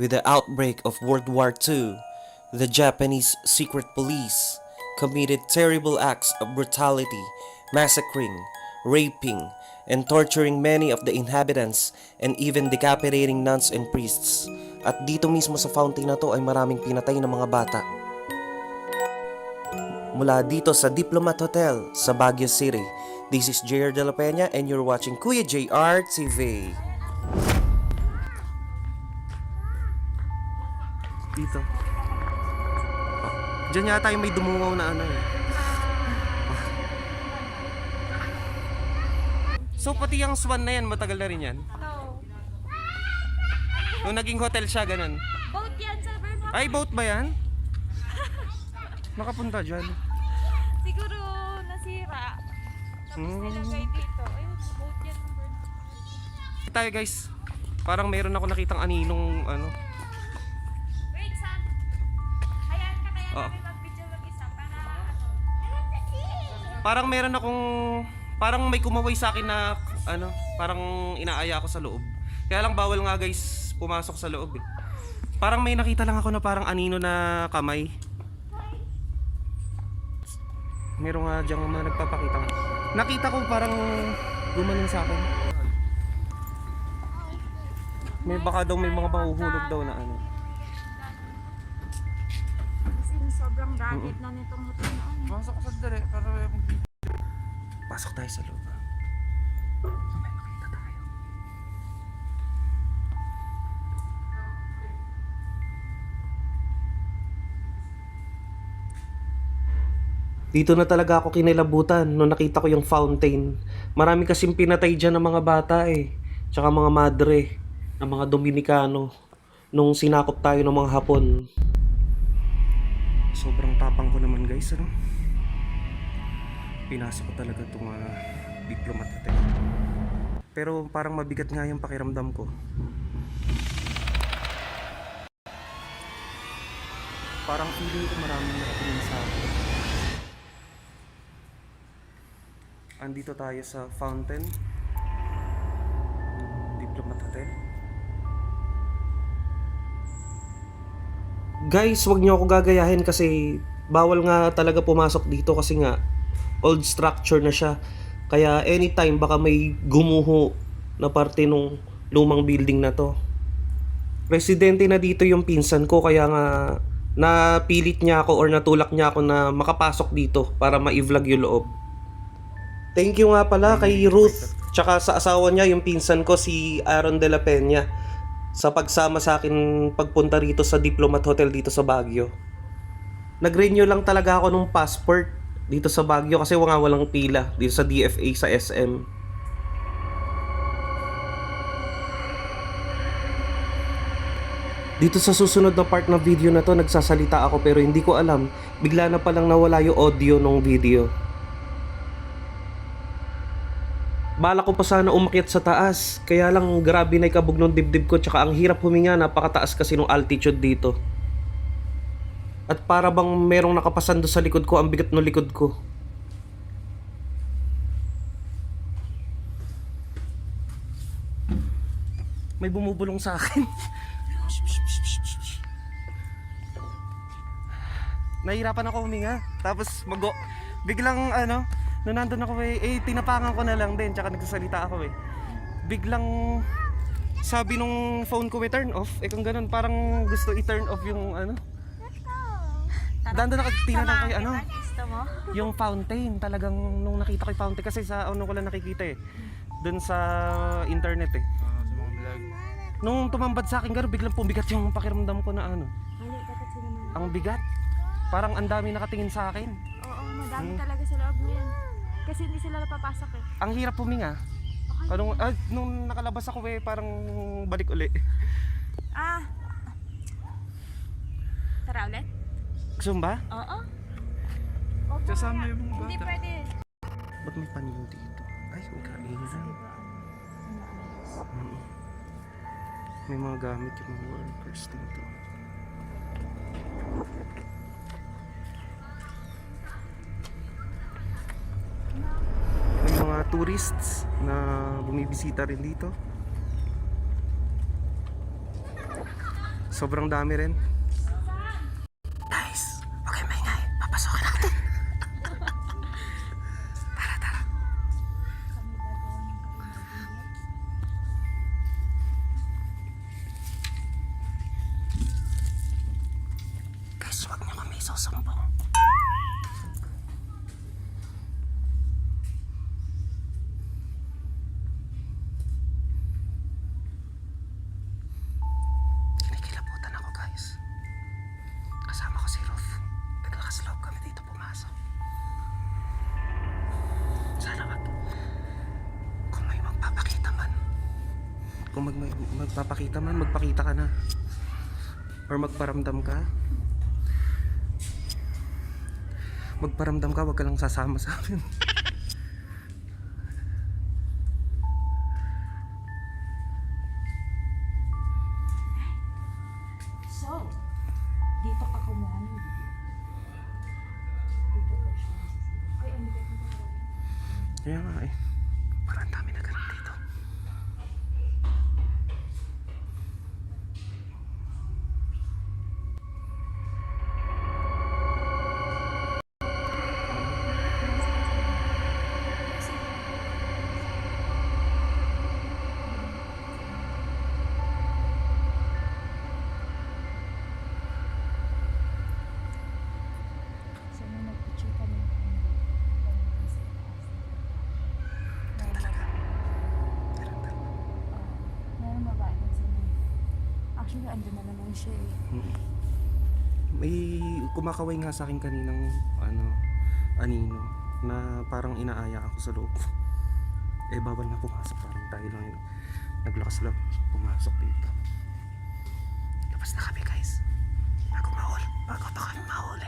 With the outbreak of World War II, the Japanese secret police committed terrible acts of brutality, massacring, raping, and torturing many of the inhabitants and even decapitating nuns and priests. At dito mismo sa fountain na to ay maraming pinatay na mga bata. Mula dito sa Diplomat Hotel sa Baguio City, this is JR De La Peña and you're watching Kuya JR TV. Dito. Diyan yata yung may dumungaw na ano eh. So pati yung Swan na yan, matagal na rin yan? No. Nung naging hotel siya, ganun. Boat yan sa Bernhard. Ay, boat ba yan? Nakapunta dyan. Siguro nasira. Tapos nilagay dito. Ayun, boat yan ng Bernhard. Tayo guys. Parang meron ako nakitang aninong ano. Wait, Sam. Hayaan ka kaya Oo. namin mag-video mag-isa para Parang meron akong parang may kumaway sa akin na ano, parang inaaya ako sa loob. Kaya lang bawal nga guys pumasok sa loob eh. Parang may nakita lang ako na parang anino na kamay. Meron nga diyang mga nagpapakita. Nakita ko parang gumanon sa akin. May baka daw may mga mahuhulog daw na ano. Kasi sobrang ragged na nitong hotel na ano. Masok ko sa dere para Pasok tayo sa loob. May makita tayo. Dito na talaga ako kinilabutan nung nakita ko yung fountain. Marami kasing pinatay dyan ng mga bata eh. Tsaka mga madre ng mga Dominikano nung sinakop tayo ng mga Hapon. Sobrang tapang ko naman guys, ano? Pinasok ko talaga itong Diplomat Hotel. Pero parang mabigat nga yung pakiramdam ko. Parang feeling ko maraming nakatingin sa akin. Andito tayo sa fountain Diplomat Hotel. Guys, wag niyo ako gagayahin kasi bawal nga talaga pumasok dito kasi nga old structure na siya. Kaya anytime baka may gumuho na parte nung lumang building na to. Residente na dito yung pinsan ko kaya nga napilit niya ako or natulak niya ako na makapasok dito para ma-vlog yung loob. Thank you nga pala kay Ruth tsaka sa asawa niya yung pinsan ko si Aaron De La Peña sa pagsama sa akin pagpunta rito sa Diplomat Hotel dito sa Baguio. Nag-renew lang talaga ako ng passport dito sa Baguio kasi walang pila dito sa DFA sa SM. Dito sa susunod na part ng video na to nagsasalita ako pero hindi ko alam, bigla na palang nawala yung audio ng video. Bala ko pa sana umakyat sa taas, kaya lang grabe na ikabog ng dibdib ko tsaka ang hirap huminga, napakataas kasi ng altitude dito. At para bang merong nakapasando sa likod ko, ang bigat ng likod ko. May bumubulong sa akin. Nahihirapan ako huminga. Tapos biglang ano, nung nandun ako tinapangan ko na lang din, tsaka nagsasalita ako eh. Biglang sabi nung phone ko turn off, kung ganun parang gusto i-turn off yung ano. Dando nakatina lang kay ano, Gusto mo? yung fountain. Talagang nung nakita ko yung fountain kasi sa ano ko lang nakikita eh. Doon sa internet eh. sa mga vlog. Nung tumambad sa akin gano'n, biglang pumigat yung pakiramdam ko na ano. Mali, dapat sila naman. Ang bigat. Parang ang dami nakatingin sa akin. Oo, madami talaga sa loob niyan. Kasi hindi sila napapasok eh. Ang hirap huminga. Nung nakalabas ako parang balik uli. Ah. Tara ulit? Gusto mo ba? Oo. Kasama yung mga Hindi bata. pwede. Ba't may paninyo dito? Ay, may kainan. May mga gamit yung mga workers dito. May mga tourists na bumibisita rin dito. Sobrang dami rin. Guys, okay maingay. Papasokin natin. Tara, tara. Guys, wag niyo kami susumbong. Kinikilabutan ako, guys. Kasama ko si Ruth. Naglakas loob kami dito pumasok. Sana wag. Kung may magpapakita man. Kung magpapakita man, magpakita ka na. Or magparamdam ka. Magparamdam ka, wag ka lang sasama sa amin. So, dito ka kumuha ng video. Dito pa siya. Ay, ang bigat na ito. Kaya nga eh. Parang dami na ganun dito. So, nung nag-picture kami ng meron babae din sa mga. Actually, andun na naman siya eh. May kumakaway nga sa akin kaninang anino na parang inaaya ako sa loob. Eh bawal na pumasok, parang tayo lang yun. Naglakas loob pumasok dito. Labas na kami, guys. Bago to kami mahuli.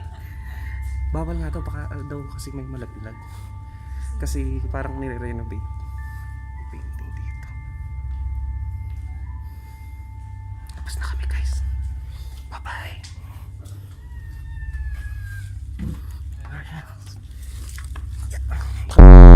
Bawal nga daw kasi may malaglag. Kasi parang nire-renovate yung painting dito. Labas na kami, guys. Bye-bye. Yeah.